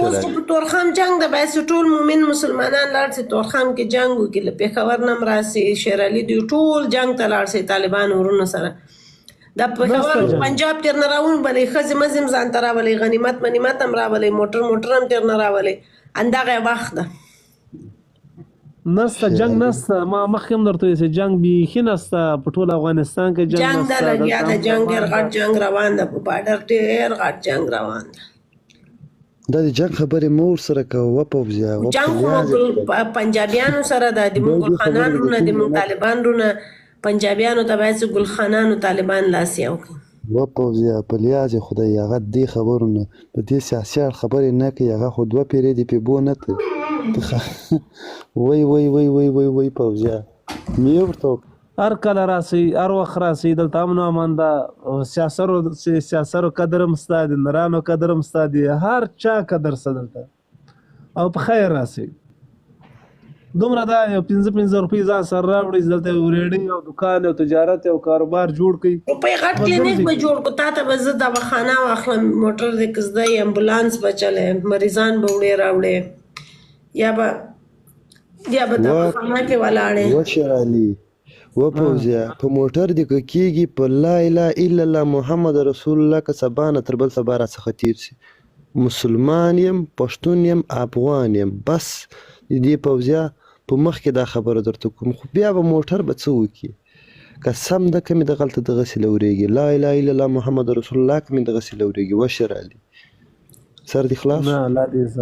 اوس چې په تورخم جنگ د باسي ټول مومن مسلمانان لاړ سي تورخم کې جنگ وکړي له پېښور نه هم راسي شیر علي دوی ټول جنگ ته لاړ سي طالبان ورونو سره د پېښور پنجاب تېر نه راون بلې ښځې مزې هم ځان ته راولئ غنیمت منیمت هم راولئ موټر هم تېر نه راولئ همدغه وخت ده نسته جنگ نسته ما مخکې هم درته ویل چې جنگ بیخي نسته په ټول افغانستان کې جنگ ده لګیا ده جنگ ډېر غټ جنگ روان ده په بارډر ډېر غټ جنگ روان ده دا د جنگ خبرې مو ورسره کوه پوځیه جنگ خو پنجابیانو سره ده د موږ ګلخانان رونه د موږ طالبان رونه پنجابیانو ته باید چې ګلخانانو طالبان لاس یو کړي و پوځیه په لیاز خدای هغه دې خبرونه په دې سیاسي خبرې نه کوي هغه خو دوه پیرې دې په بو نه ته وای پوځیه مې ورته هر کله راسي هر وخت راسي دلته امن او امان ده سیاسرو قدر هم ستا دي نرانو قدر هم ستا دي هر چا قدر ستا دلته او په خیر راسي دومره دا یو 15 روپۍ ځان سره راوړي دلته ورېډي او دکان او تجارت او کاروبار جوړ کړي روپۍ غټ کلینیک به جوړ کړو تا ته به زه دواخانه واخلم موټر دې کزدی امبولانس به چلې مریضان به وړې راوړې یا به دواخانه کې ولاړې و شیر علي و پوځیه په موټر دې که کېږي په لا اله الا الله محمد رسول الله که سبا نه تر بل سبا راڅخه تېر سي مسلمان یم پښتون یم افغان یم بس دې پوځیه په مخکې دا خبره درته کوم خو بیا به موټر به څه وکړي که سم ده که مې دغلته دغسې لورېږي لا اله الا الله محمد رسول الله که مې دغسې لورېږي و شیر علي سر دې خلاص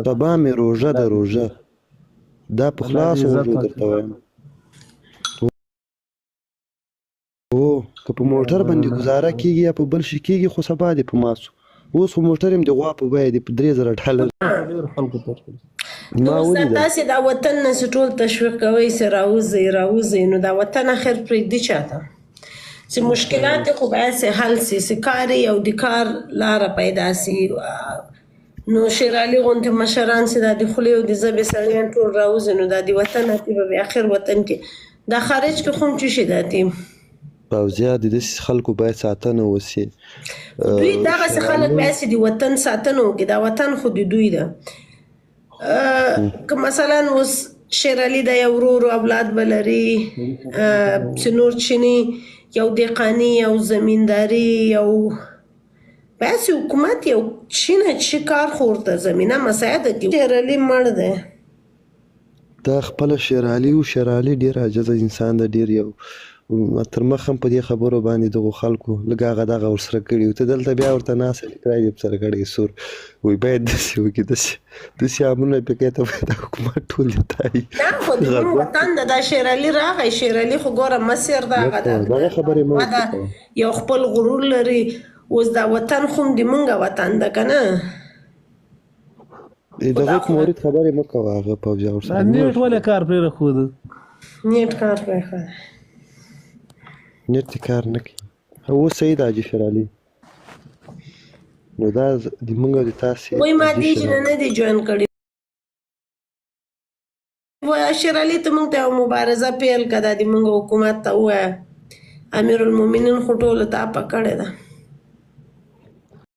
سبا مې روژه ده روژه دا په خلاصو وژو درته وایم هو که په موټر باندې ګزاره کېږي یا په بل شي کېږي خو سبا دې په ماسو اوس خو موټر یم د غوا په بیه دی په 3000 نو تاسې دا وطن نه چې ټول تشویق کوئ چې راوځئ نو دا وطن اخر پرېږدي چاته چې مشکلات خو باید چې حل سي چې کار یو د کار لاره پیدا سي نو شیر علي غوندې مشران چې دا د خولې او د ژبې سړیان ټول راوځي نو دا د وطن اتې به اخر وطن کې دا خارج کې خو هم څه شي دا اتې پوځیه د داسې خلکو باید ساتنه وسي دوی دغسې خلک باید چې د وطن ساتنه وکړي دا وطن خو د دوی ده که مثلا اوس شیر علي د یو ورور اولاد به لري چې نور چیني یو دهقاني یو زمینداري یو باید حکومت یو چینه چې کار خو ورته زمینه مساعده کړي شیر علي مړ دی دا خپله شیر علي و شیر علي ډېر عاجزه انسان ده ډېر یو تر مخ هم په دې خبرو باندې دغو خلکو لږ هغه دغه ورسره کړي و ته دلته بیا ورته ناسته لیکلی دې په سره کړی سور وایي باید داسې وکړي داسې امرونه یې پکې ته باید حکومت ټول یې تایي دا خو د موږ وطن ده دا شیر علي راغی شیر علي خو ګوره مصر ده هغه دغه خبرې مه یو خپل غرور لري اوس دا وطن خو هم د موږ وطن ده که نه دغه مورد خبرې مه کوه هغه پوځیه ورسره نیټ ولې کار پرېښود نیټ کار پرېښود نیټ دې کار نه کوي اوس صحیح ده حاجي شیر علي نو دا د موږ او د تاسې وایي ما دې چې نه دي جوین کړي وایي شیر علي ته موږ ته یوه مبارزه پیل کړه دا د موږ حکومت ته ووایه امیر المؤمنین خو ټولو ته اپه کړې ده